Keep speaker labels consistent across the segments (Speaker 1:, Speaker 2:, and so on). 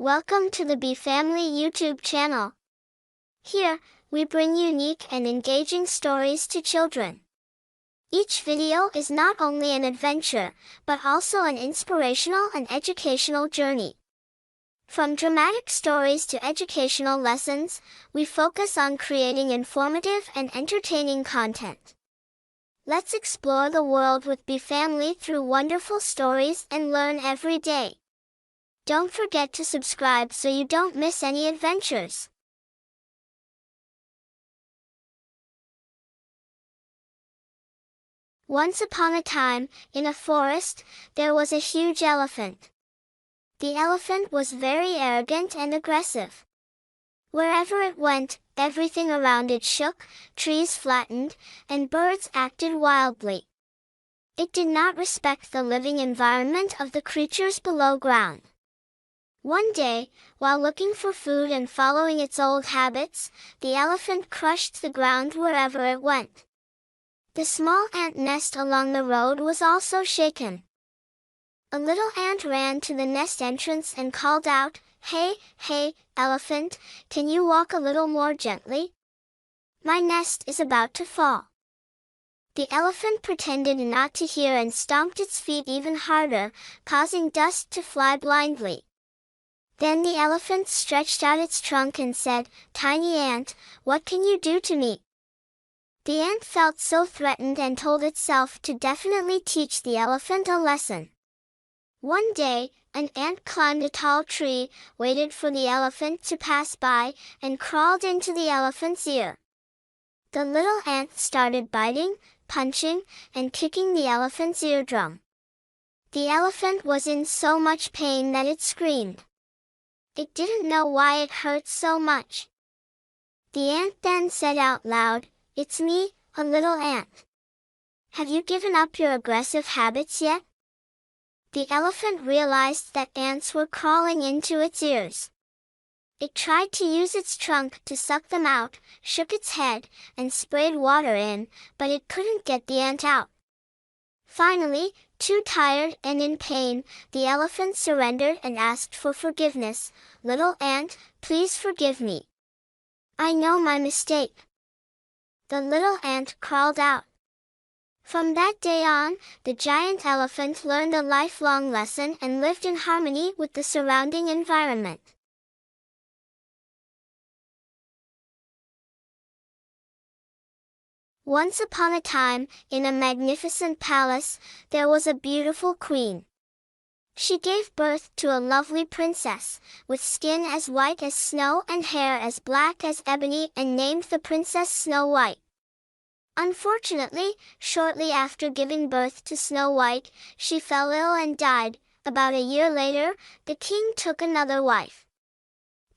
Speaker 1: Welcome to the Bee Family YouTube channel. Here, we bring unique and engaging stories to children. Each video is not only an adventure, but also an inspirational and educational journey. From dramatic stories to educational lessons, we focus on creating informative and entertaining content. Let's explore the world with Bee Family through wonderful stories and learn every day. Don't forget to subscribe so you don't miss any adventures. Once upon a time, in a forest, there was a huge elephant. The elephant was very arrogant and aggressive. Wherever it went, everything around it shook, trees flattened, and birds acted wildly. It did not respect the living environment of the creatures below ground. One day, while looking for food and following its old habits, the elephant crushed the ground wherever it went. The small ant nest along the road was also shaken. A little ant ran to the nest entrance and called out, "Hey, hey, elephant, can you walk a little more gently? My nest is about to fall." The elephant pretended not to hear and stomped its feet even harder, causing dust to fly blindly. Then the elephant stretched out its trunk and said, "Tiny ant, what can you do to me?" The ant felt so threatened and told itself to definitely teach the elephant a lesson. One day, an ant climbed a tall tree, waited for the elephant to pass by, and crawled into the elephant's ear. The little ant started biting, punching, and kicking the elephant's eardrum. The elephant was in so much pain that it screamed. It didn't know why it hurt so much. The ant then said out loud, "It's me, a little ant. Have you given up your aggressive habits yet?" The elephant realized that ants were crawling into its ears. It tried to use its trunk to suck them out, shook its head, and sprayed water in, but it couldn't get the ant out. Finally, too tired and in pain, the elephant surrendered and asked for forgiveness. "Little ant, please forgive me. I know my mistake." The little ant crawled out. From that day on, the giant elephant learned a lifelong lesson and lived in harmony with the surrounding environment. Once upon a time, in a magnificent palace, there was a beautiful queen. She gave birth to a lovely princess, with skin as white as snow and hair as black as ebony, and named the princess Snow White. Unfortunately, shortly after giving birth to Snow White, she fell ill and died. About a year later, the king took another wife.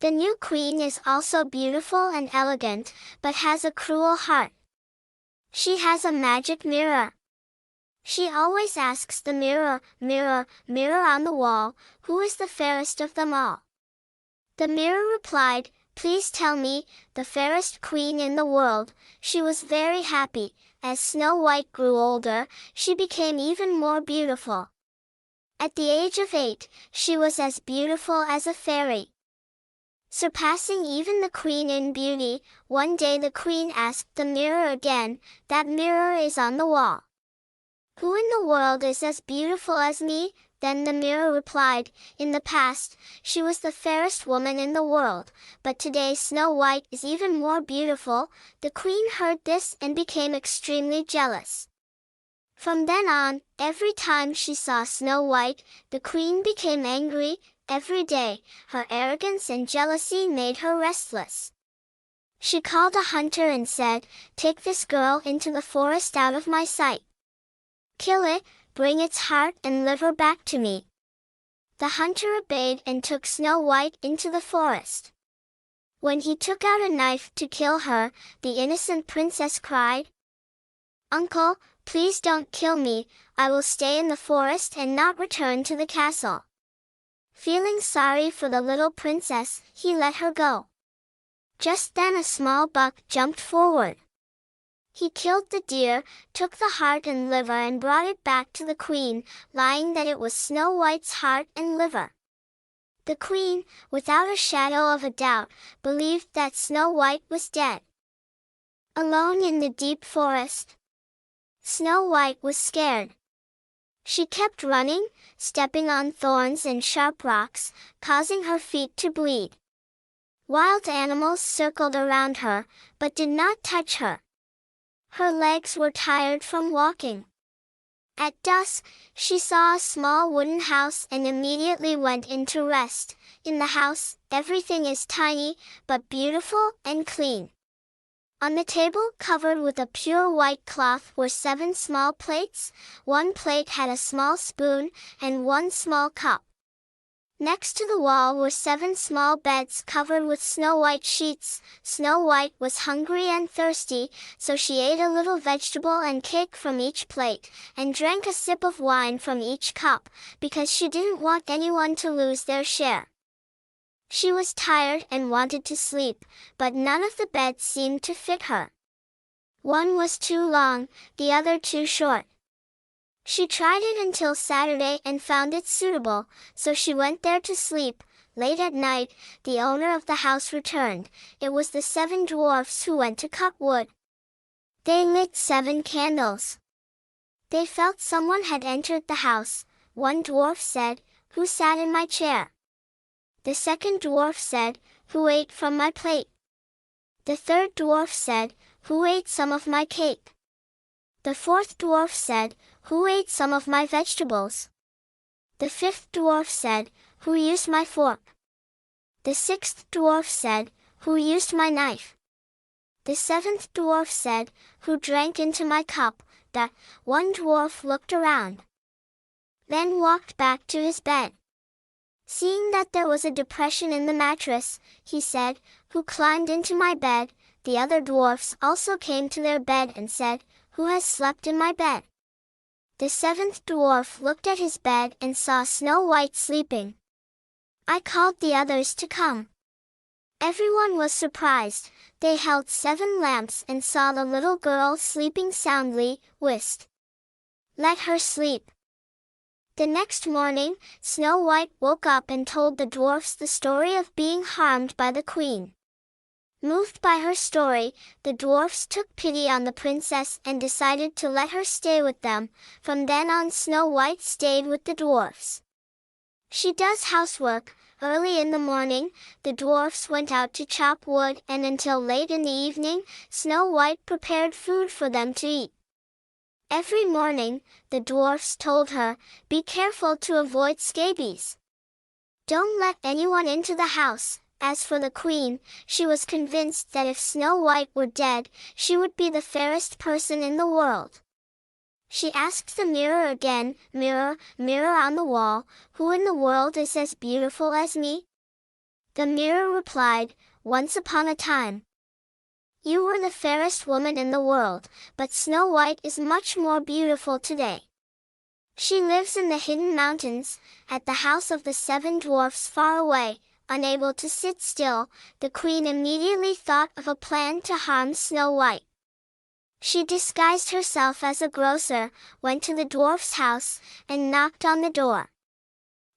Speaker 1: The new queen is also beautiful and elegant, but has a cruel heart. She has a magic mirror. She always asks the mirror, "Mirror, mirror on the wall, who is the fairest of them all?" The mirror replied, "Please tell me, the fairest queen in the world." She was very happy. As Snow White grew older, she became even more beautiful. At the age of 8, she was as beautiful as a fairy, surpassing even the queen in beauty. One day the queen asked the mirror again, "That mirror is on the wall. Who in the world is as beautiful as me?" Then the mirror replied, "In the past, she was the fairest woman in the world, but today Snow White is even more beautiful." The queen heard this and became extremely jealous. From then on, every time she saw Snow White, the queen became angry. Every day, her arrogance and jealousy made her restless. She called a hunter and said, "Take this girl into the forest out of my sight. Kill it, bring its heart and liver back to me." The hunter obeyed and took Snow White into the forest. When he took out a knife to kill her, the innocent princess cried, "Uncle, please don't kill me. I will stay in the forest and not return to the castle." Feeling sorry for the little princess, he let her go. Just then a small buck jumped forward. He killed the deer, took the heart and liver and brought it back to the queen, lying that it was Snow White's heart and liver. The queen, without a shadow of a doubt, believed that Snow White was dead. Alone in the deep forest, Snow White was scared. She kept running, stepping on thorns and sharp rocks, causing her feet to bleed. Wild animals circled around her, but did not touch her. Her legs were tired from walking. At dusk, she saw a small wooden house and immediately went in to rest. In the house, everything is tiny, but beautiful and clean. On the table covered with a pure white cloth were 7 small plates. One plate had a small spoon, and 1 small cup. Next to the wall were 7 small beds covered with snow-white sheets. Snow White was hungry and thirsty, so she ate a little vegetable and cake from each plate, and drank a sip of wine from each cup, because she didn't want anyone to lose their share. She was tired and wanted to sleep, but none of the beds seemed to fit her. One was too long, the other too short. She tried it until Saturday and found it suitable, so she went there to sleep. Late at night, the owner of the house returned. It was the 7 dwarfs who went to cut wood. They lit 7 candles. They felt someone had entered the house. One dwarf said, "Who sat in my chair?" The second dwarf said, "Who ate from my plate?" The third dwarf said, "Who ate some of my cake?" The fourth dwarf said, "Who ate some of my vegetables?" The fifth dwarf said, "Who used my fork?" The sixth dwarf said, "Who used my knife?" The 7th dwarf said, "Who drank into my cup?" The one dwarf looked around, then walked back to his bed. Seeing that there was a depression in the mattress, he said, "Who climbed into my bed?" The other dwarfs also came to their bed and said, "Who has slept in my bed?" The 7th dwarf looked at his bed and saw Snow White sleeping. "I called the others to come." Everyone was surprised. They held 7 lamps and saw the little girl sleeping soundly. Whist! Let her sleep. The next morning, Snow White woke up and told the dwarfs the story of being harmed by the queen. Moved by her story, the dwarfs took pity on the princess and decided to let her stay with them. From then on, Snow White stayed with the dwarfs. She does housework. Early in the morning, the dwarfs went out to chop wood, and until late in the evening, Snow White prepared food for them to eat. Every morning, the dwarfs told her, "Be careful to avoid scabies. Don't let anyone into the house." As for the queen, she was convinced that if Snow White were dead, she would be the fairest person in the world. She asked the mirror again, "Mirror, mirror on the wall, who in the world is as beautiful as me?" The mirror replied, "Once upon a time, you were the fairest woman in the world, but Snow White is much more beautiful today. She lives in the hidden mountains, at the house of the 7 dwarfs far away." Unable to sit still, the queen immediately thought of a plan to harm Snow White. She disguised herself as a grocer, went to the dwarf's house, and knocked on the door.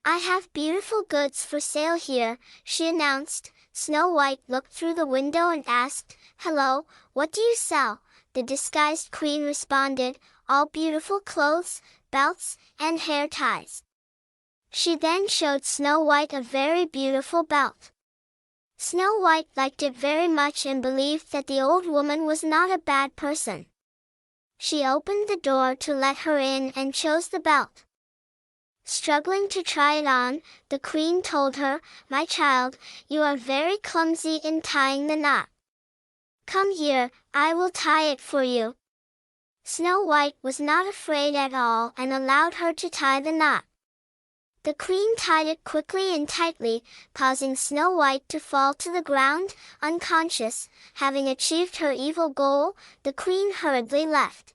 Speaker 1: "I have beautiful goods for sale here," she announced. Snow White looked through the window and asked, "Hello, what do you sell?" The disguised queen responded, "All beautiful clothes, belts, and hair ties." She then showed Snow White a very beautiful belt. Snow White liked it very much and believed that the old woman was not a bad person. She opened the door to let her in and chose the belt. Struggling to try it on, the queen told her, "My child, you are very clumsy in tying the knot. Come here, I will tie it for you." Snow White was not afraid at all and allowed her to tie the knot. The queen tied it quickly and tightly, causing Snow White to fall to the ground, unconscious. Having achieved her evil goal, the queen hurriedly left.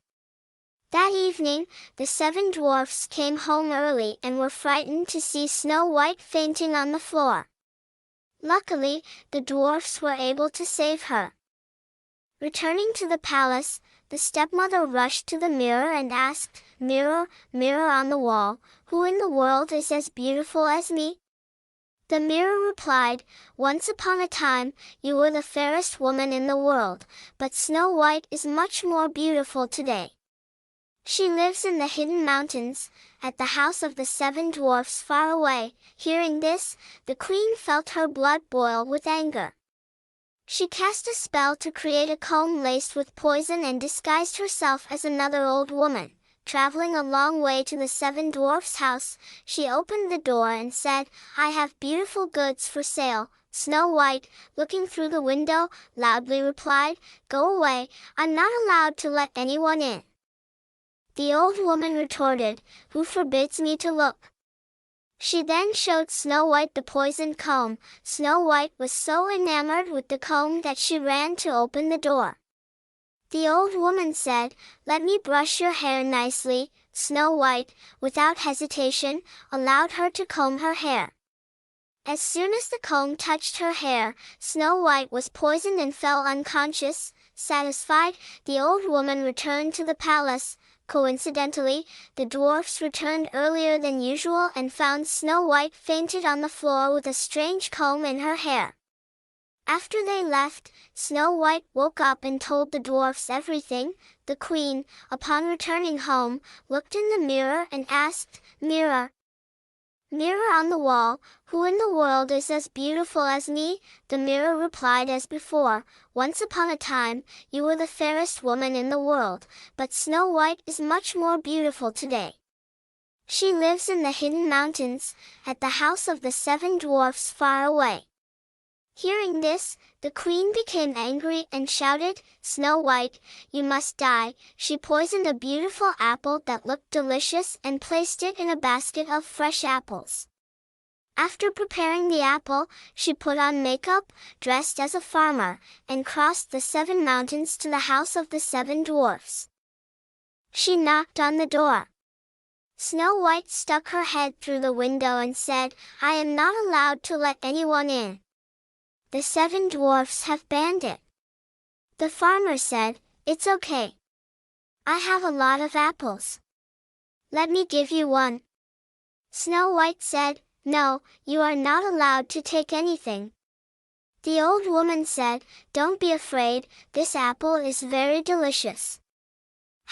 Speaker 1: That evening, the 7 dwarfs came home early and were frightened to see Snow White fainting on the floor. Luckily, the dwarfs were able to save her. Returning to the palace, the stepmother rushed to the mirror and asked, "Mirror, mirror on the wall, who in the world is as beautiful as me?" The mirror replied, "Once upon a time, you were the fairest woman in the world, but Snow White is much more beautiful today. She lives in the hidden mountains, at the house of the 7 dwarfs far away." Hearing this, the queen felt her blood boil with anger. She cast a spell to create a comb laced with poison and disguised herself as another old woman. Traveling a long way to the 7 dwarfs' house, she opened the door and said, "I have beautiful goods for sale." Snow White, looking through the window, loudly replied, "Go away, I'm not allowed to let anyone in." The old woman retorted, "Who forbids me to look?" She then showed Snow White the poisoned comb. Snow White was so enamored with the comb that she ran to open the door. The old woman said, "Let me brush your hair nicely." Snow White, without hesitation, allowed her to comb her hair. As soon as the comb touched her hair, Snow White was poisoned and fell unconscious. Satisfied, the old woman returned to the palace. Coincidentally, the dwarfs returned earlier than usual and found Snow White fainted on the floor with a strange comb in her hair. After they left, Snow White woke up and told the dwarfs everything. The queen, upon returning home, looked in the mirror and asked, "Mirror, mirror on the wall, who in the world is as beautiful as me?" The mirror replied as before, "Once upon a time, you were the fairest woman in the world, but Snow White is much more beautiful today. She lives in the hidden mountains, at the house of the 7 dwarfs far away." Hearing this, the queen became angry and shouted, "Snow White, you must die." She poisoned a beautiful apple that looked delicious and placed it in a basket of fresh apples. After preparing the apple, she put on makeup, dressed as a farmer, and crossed the 7 mountains to the house of the 7 dwarfs. She knocked on the door. Snow White stuck her head through the window and said, "I am not allowed to let anyone in. The 7 dwarfs have banned it." The farmer said, "It's okay. I have a lot of apples. Let me give you one." Snow White said, "No, you are not allowed to take anything." The old woman said, "Don't be afraid, this apple is very delicious."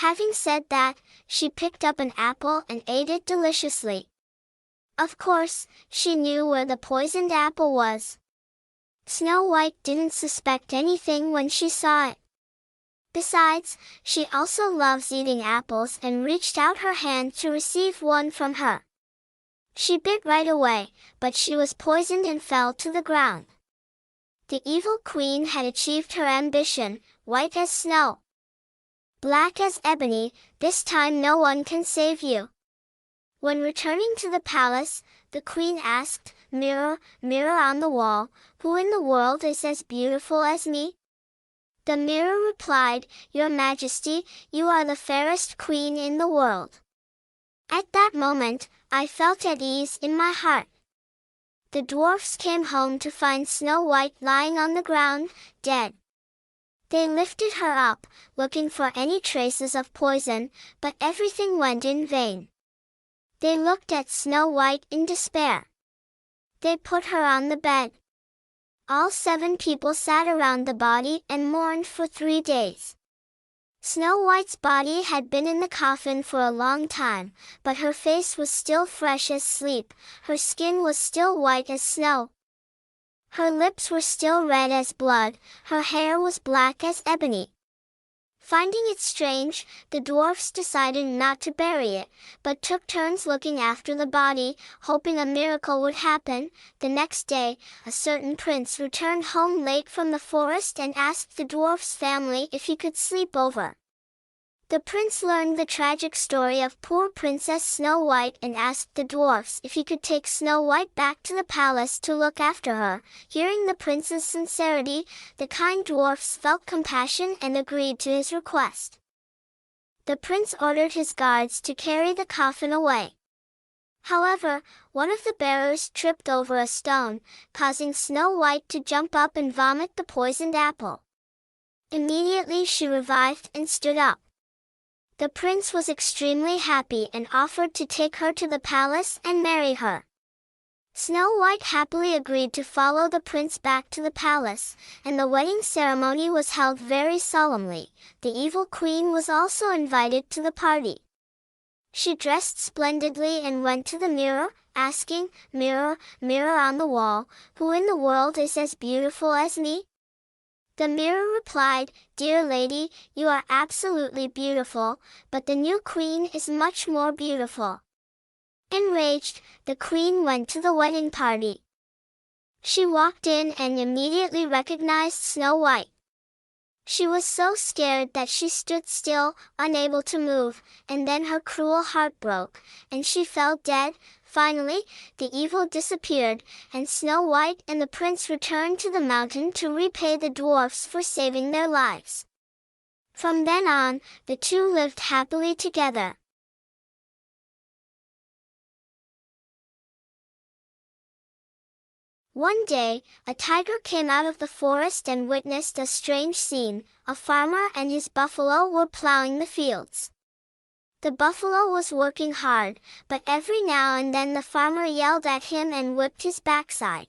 Speaker 1: Having said that, she picked up an apple and ate it deliciously. Of course, she knew where the poisoned apple was. Snow White didn't suspect anything when she saw it. Besides, she also loves eating apples and reached out her hand to receive one from her. She bit right away, but she was poisoned and fell to the ground. The evil queen had achieved her ambition, white as snow, black as ebony. This time no one can save you. When returning to the palace, the queen asked, "Mirror, mirror on the wall, who in the world is as beautiful as me?" The mirror replied, "Your Majesty, you are the fairest queen in the world." At that moment, I felt at ease in my heart. The dwarfs came home to find Snow White lying on the ground, dead. They lifted her up, looking for any traces of poison, but everything went in vain. They looked at Snow White in despair. They put her on the bed. All 7 people sat around the body and mourned for 3 days. Snow White's body had been in the coffin for a long time, but her face was still fresh as sleep, her skin was still white as snow. Her lips were still red as blood, her hair was black as ebony. Finding it strange, the dwarfs decided not to bury it, but took turns looking after the body, hoping a miracle would happen. The next day, a certain prince returned home late from the forest and asked the dwarfs' family if he could sleep over. The prince learned the tragic story of poor Princess Snow White and asked the dwarfs if he could take Snow White back to the palace to look after her. Hearing the prince's sincerity, the kind dwarfs felt compassion and agreed to his request. The prince ordered his guards to carry the coffin away. However, one of the bearers tripped over a stone, causing Snow White to jump up and vomit the poisoned apple. Immediately she revived and stood up. The prince was extremely happy and offered to take her to the palace and marry her. Snow White happily agreed to follow the prince back to the palace, and the wedding ceremony was held very solemnly. The evil queen was also invited to the party. She dressed splendidly and went to the mirror, asking, "Mirror, mirror on the wall, who in the world is as beautiful as me?" The mirror replied, "Dear lady, you are absolutely beautiful, but the new queen is much more beautiful." Enraged, the queen went to the wedding party. She walked in and immediately recognized Snow White. She was so scared that she stood still, unable to move, and then her cruel heart broke, and she fell dead. Finally, the evil disappeared, and Snow White and the prince returned to the mountain to repay the dwarfs for saving their lives. From then on, the two lived happily together. One day, a tiger came out of the forest and witnessed a strange scene. A farmer and his buffalo were plowing the fields. The buffalo was working hard, but every now and then the farmer yelled at him and whipped his backside.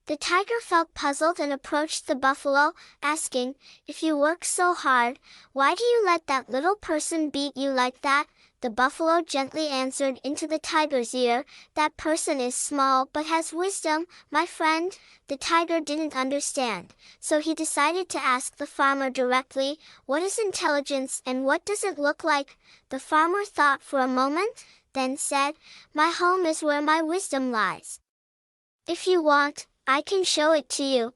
Speaker 1: The tiger felt puzzled and approached the buffalo, asking, "If you work so hard, why do you let that little person beat you like that?" The buffalo gently answered into the tiger's ear, "That person is small but has wisdom, my friend." The tiger didn't understand, so he decided to ask the farmer directly, "What is intelligence and what does it look like?" The farmer thought for a moment, then said, "My home is where my wisdom lies. If you want, I can show it to you."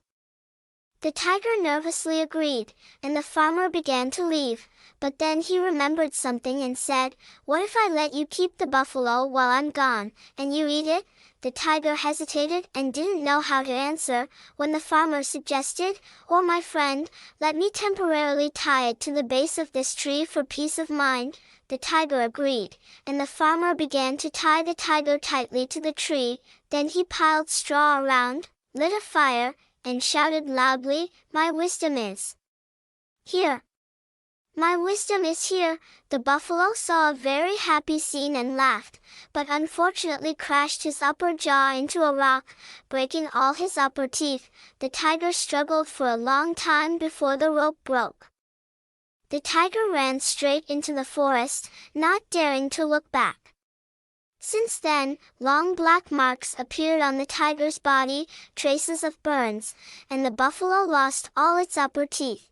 Speaker 1: The tiger nervously agreed, and the farmer began to leave, but then he remembered something and said, "What if I let you keep the buffalo while I'm gone, and you eat it?" The tiger hesitated and didn't know how to answer, when the farmer suggested, "Or my friend, let me temporarily tie it to the base of this tree for peace of mind." The tiger agreed, and the farmer began to tie the tiger tightly to the tree. Then he piled straw around, lit a fire, and shouted loudly, "My wisdom is here! My wisdom is here!" The buffalo saw a very happy scene and laughed, but unfortunately crashed his upper jaw into a rock, breaking all his upper teeth. The tiger struggled for a long time before the rope broke. The tiger ran straight into the forest, not daring to look back. Since then, long black marks appeared on the tiger's body, traces of burns, and the buffalo lost all its upper teeth.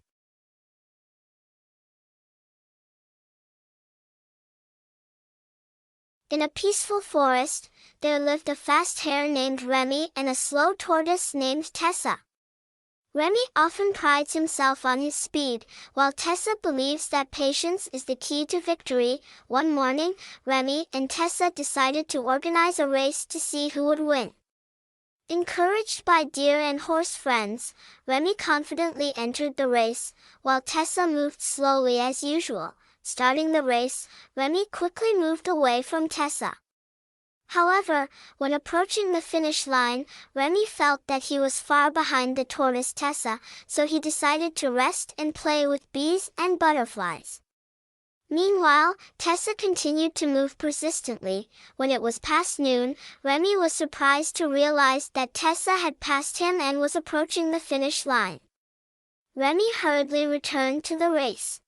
Speaker 1: In a peaceful forest, there lived a fast hare named Remy and a slow tortoise named Tessa. Remy often prides himself on his speed, while Tessa believes that patience is the key to victory. One morning, Remy and Tessa decided to organize a race to see who would win. Encouraged by deer and horse friends, Remy confidently entered the race, while Tessa moved slowly as usual. Starting the race, Remy quickly moved away from Tessa. However, when approaching the finish line, Remy felt that he was far behind the tortoise Tessa, so he decided to rest and play with bees and butterflies. Meanwhile, Tessa continued to move persistently. When it was past noon, Remy was surprised to realize that Tessa had passed him and was approaching the finish line. Remy hurriedly returned to the race.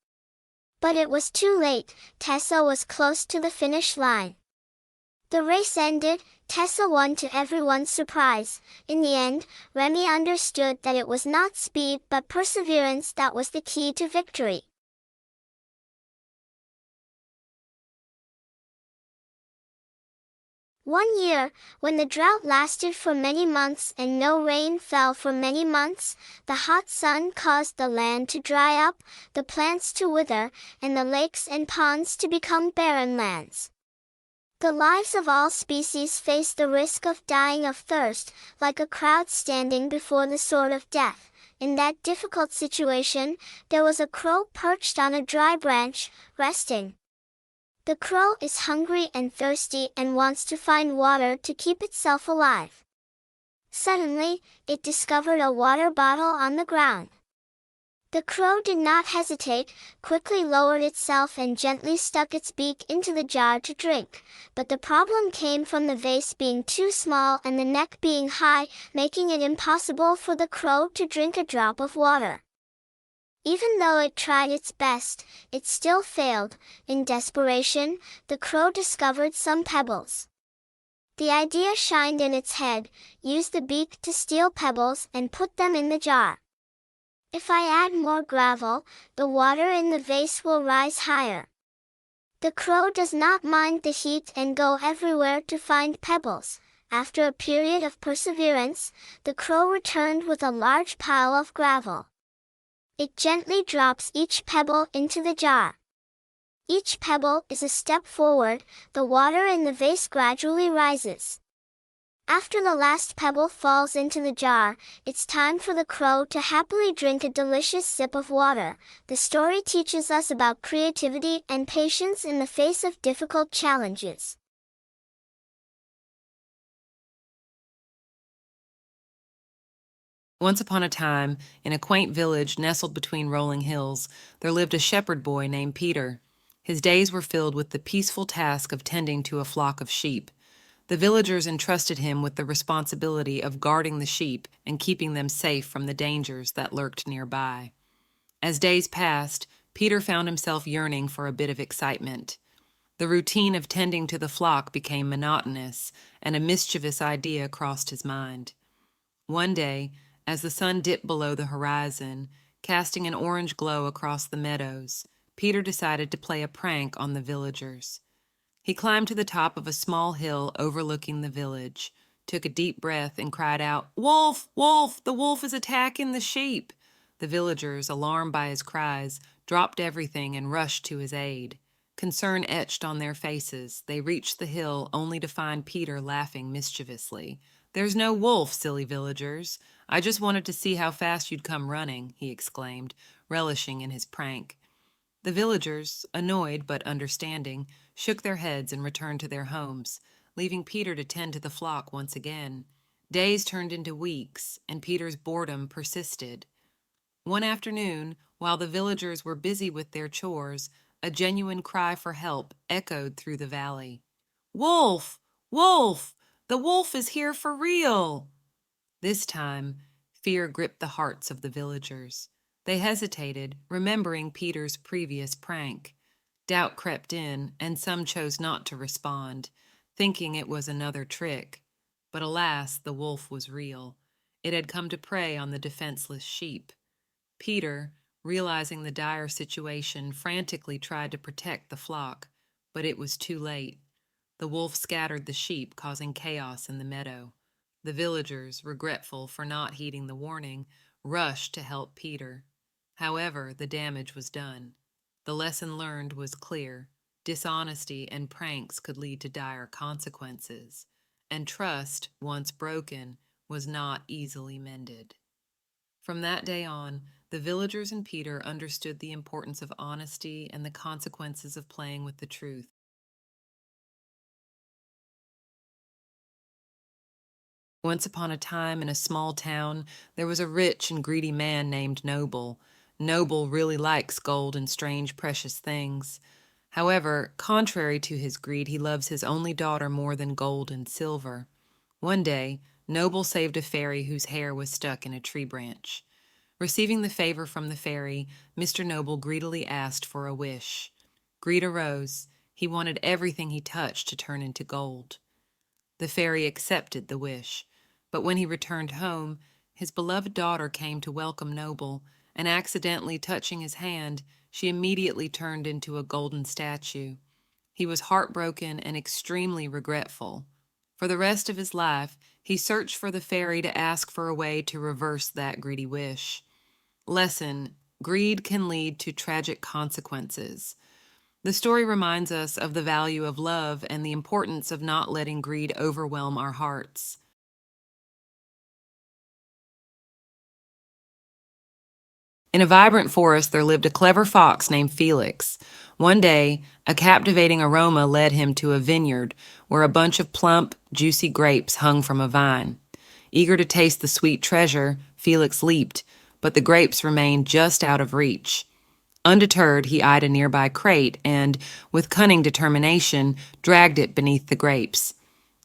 Speaker 1: But it was too late. Tessa was close to the finish line. The race ended. Tessa won to everyone's surprise. In the end, Remy understood that it was not speed but perseverance that was the key to victory. One year, when the drought lasted for many months and no rain fell for many months, the hot sun caused the land to dry up, the plants to wither, and the lakes and ponds to become barren lands. The lives of all species faced the risk of dying of thirst, like a crowd standing before the sword of death. In that difficult situation, there was a crow perched on a dry branch, resting. The crow is hungry and thirsty and wants to find water to keep itself alive. Suddenly, it discovered a water bottle on the ground. The crow did not hesitate, quickly lowered itself and gently stuck its beak into the jar to drink, but the problem came from the vase being too small and the neck being high, making it impossible for the crow to drink a drop of water. Even though it tried its best, it still failed. In desperation, the crow discovered some pebbles. The idea shined in its head: use the beak to steal pebbles and put them in the jar. If I add more gravel, the water in the vase will rise higher. The crow does not mind the heat and go everywhere to find pebbles. After a period of perseverance, the crow returned with a large pile of gravel. It gently drops each pebble into the jar. Each pebble is a step forward, the water in the vase gradually rises. After the last pebble falls into the jar, it's time for the crow to happily drink a delicious sip of water. The story teaches us about creativity and patience in the face of difficult challenges.
Speaker 2: Once upon a time, in a quaint village nestled between rolling hills, there lived a shepherd boy named Peter. His days were filled with the peaceful task of tending to a flock of sheep. The villagers entrusted him with the responsibility of guarding the sheep and keeping them safe from the dangers that lurked nearby. As days passed, Peter found himself yearning for a bit of excitement. The routine of tending to the flock became monotonous, and a mischievous idea crossed his mind. One day, as the sun dipped below the horizon, casting an orange glow across the meadows, Peter decided to play a prank on the villagers. He climbed to the top of a small hill overlooking the village, took a deep breath, and cried out, "Wolf! Wolf! The wolf is attacking the sheep!" The villagers, alarmed by his cries, dropped everything and rushed to his aid. Concern etched on their faces, they reached the hill only to find Peter laughing mischievously. "There's no wolf, silly villagers. I just wanted to see how fast you'd come running," he exclaimed, relishing in his prank. The villagers, annoyed but understanding, shook their heads and returned to their homes, leaving Peter to tend to the flock once again. Days turned into weeks, and Peter's boredom persisted. One afternoon, while the villagers were busy with their chores, a genuine cry for help echoed through the valley. "Wolf! Wolf! The wolf is here for real!" This time, fear gripped the hearts of the villagers. They hesitated, remembering Peter's previous prank. Doubt crept in, and some chose not to respond, thinking it was another trick. But alas, the wolf was real. It had come to prey on the defenseless sheep. Peter, realizing the dire situation, frantically tried to protect the flock, but it was too late. The wolf scattered the sheep, causing chaos in the meadow. The villagers, regretful for not heeding the warning, rushed to help Peter. However, the damage was done. The lesson learned was clear. Dishonesty and pranks could lead to dire consequences, and trust, once broken, was not easily mended. From that day on, the villagers and Peter understood the importance of honesty and the consequences of playing with the truth. Once upon a time, in a small town, there was a rich and greedy man named Noble. Noble really likes gold and strange precious things. However, contrary to his greed, he loves his only daughter more than gold and silver. One day, Noble saved a fairy whose hair was stuck in a tree branch. Receiving the favor from the fairy, Mr. Noble greedily asked for a wish. Greed arose. He wanted everything he touched to turn into gold. The fairy accepted the wish, but when he returned home, his beloved daughter came to welcome Noble, and accidentally touching his hand, she immediately turned into a golden statue. He was heartbroken and extremely regretful. For the rest of his life, he searched for the fairy to ask for a way to reverse that greedy wish. Lesson: greed can lead to tragic consequences. The story reminds us of the value of love and the importance of not letting greed overwhelm our hearts. In a vibrant forest, there lived a clever fox named Felix. One day, a captivating aroma led him to a vineyard where a bunch of plump, juicy grapes hung from a vine. Eager to taste the sweet treasure, Felix leaped, but the grapes remained just out of reach. Undeterred, he eyed a nearby crate and, with cunning determination, dragged it beneath the grapes.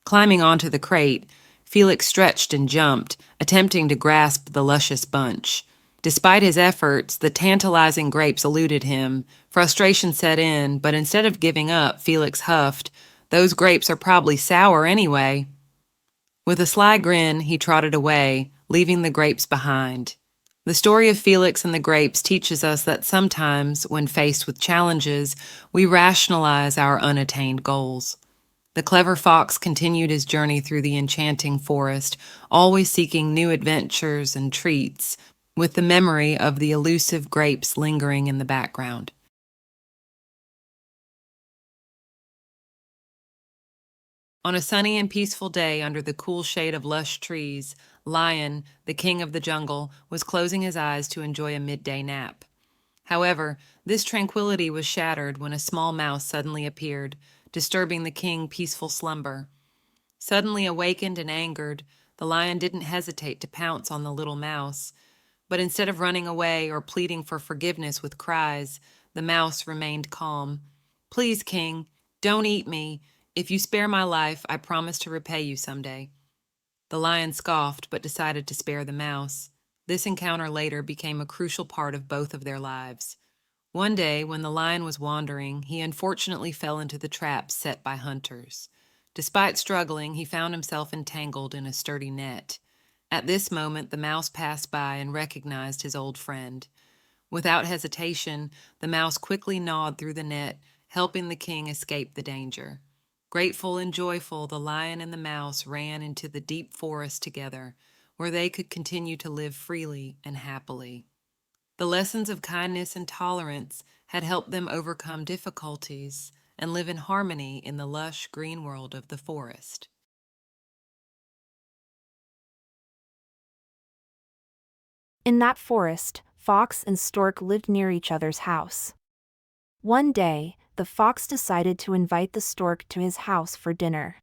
Speaker 2: Climbing onto the crate, Felix stretched and jumped, attempting to grasp the luscious bunch. Despite his efforts, the tantalizing grapes eluded him. Frustration set in, but instead of giving up, Felix huffed, "Those grapes are probably sour anyway." With a sly grin, he trotted away, leaving the grapes behind. The story of Felix and the grapes teaches us that sometimes, when faced with challenges, we rationalize our unattained goals. The clever fox continued his journey through the enchanting forest, always seeking new adventures and treats, with the memory of the elusive grapes lingering in the background. On a sunny and peaceful day under the cool shade of lush trees, Lion, the king of the jungle, was closing his eyes to enjoy a midday nap. However, this tranquility was shattered when a small mouse suddenly appeared, disturbing the king's peaceful slumber. Suddenly awakened and angered, the lion didn't hesitate to pounce on the little mouse. But instead of running away or pleading for forgiveness with cries, the mouse remained calm. "Please, king, don't eat me. If you spare my life, I promise to repay you someday." The lion scoffed, but decided to spare the mouse. This encounter later became a crucial part of both of their lives. One day, when the lion was wandering, he unfortunately fell into the traps set by hunters. Despite struggling, he found himself entangled in a sturdy net. At this moment, the mouse passed by and recognized his old friend. Without hesitation, the mouse quickly gnawed through the net, helping the king escape the danger. Grateful and joyful, the lion and the mouse ran into the deep forest together, where they could continue to live freely and happily. The lessons of kindness and tolerance had helped them overcome difficulties and live in harmony in the lush green world of the forest.
Speaker 3: In that forest, Fox and Stork lived near each other's house. One day, the fox decided to invite the stork to his house for dinner.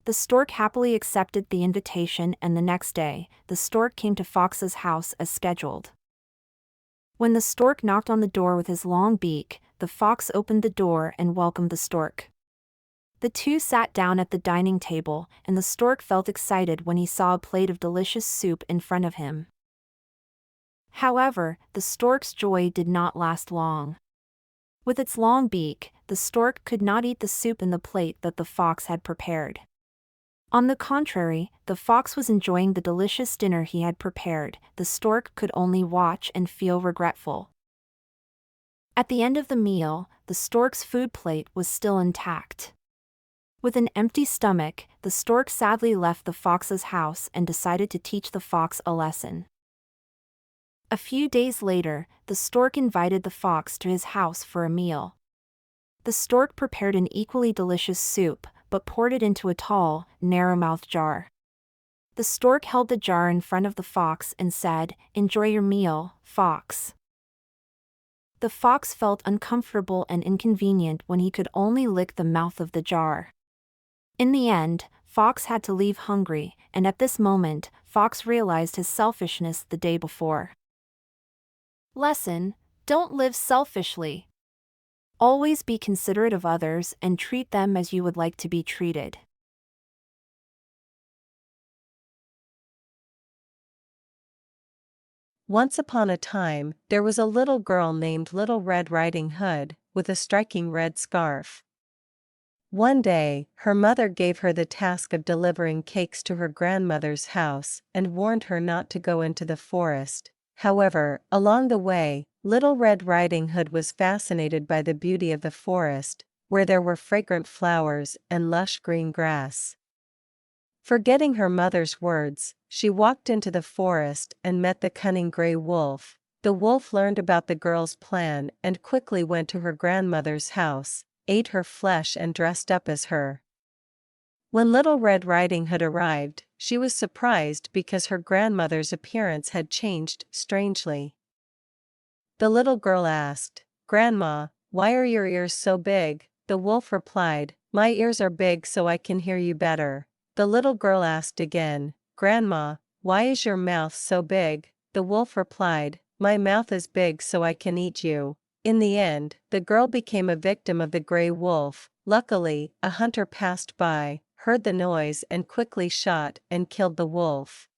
Speaker 3: The stork happily accepted the invitation, and the next day, the stork came to Fox's house as scheduled. When the stork knocked on the door with his long beak, the fox opened the door and welcomed the stork. The two sat down at the dining table, and the stork felt excited when he saw a plate of delicious soup in front of him. However, the stork's joy did not last long. With its long beak, the stork could not eat the soup in the plate that the fox had prepared. On the contrary, the fox was enjoying the delicious dinner he had prepared. The stork could only watch and feel regretful. At the end of the meal, the stork's food plate was still intact. With an empty stomach, the stork sadly left the fox's house and decided to teach the fox a lesson. A few days later, the stork invited the fox to his house for a meal. The stork prepared an equally delicious soup, but poured it into a tall, narrow-mouthed jar. The stork held the jar in front of the fox and said, "Enjoy your meal, fox." The fox felt uncomfortable and inconvenient when he could only lick the mouth of the jar. In the end, Fox had to leave hungry, and at this moment, Fox realized his selfishness the day before. Lesson: don't live selfishly. Always be considerate of others and treat them as you would like to be treated.
Speaker 4: Once upon a time, there was a little girl named Little Red Riding Hood, with a striking red scarf. One day, her mother gave her the task of delivering cakes to her grandmother's house and warned her not to go into the forest. However, along the way, Little Red Riding Hood was fascinated by the beauty of the forest, where there were fragrant flowers and lush green grass. Forgetting her mother's words, she walked into the forest and met the cunning gray wolf. The wolf learned about the girl's plan and quickly went to her grandmother's house, ate her flesh and dressed up as her. When Little Red Riding Hood arrived, she was surprised because her grandmother's appearance had changed strangely. The little girl asked, "Grandma, why are your ears so big?" The wolf replied, "My ears are big so I can hear you better." The little girl asked again, "Grandma, why is your mouth so big?" the wolf replied, "My mouth is big so I can eat you." In the end, the girl became a victim of the gray wolf. Luckily, a hunter passed by, heard the noise and quickly shot and killed the wolf.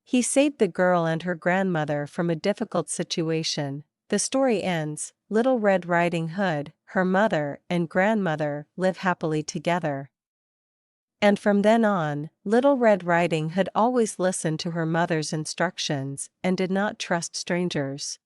Speaker 4: He saved the girl and her grandmother from a difficult situation. The story ends, Little Red Riding Hood, her mother and grandmother live happily together. And from then on, Little Red Riding Hood always listened to her mother's instructions and did not trust strangers.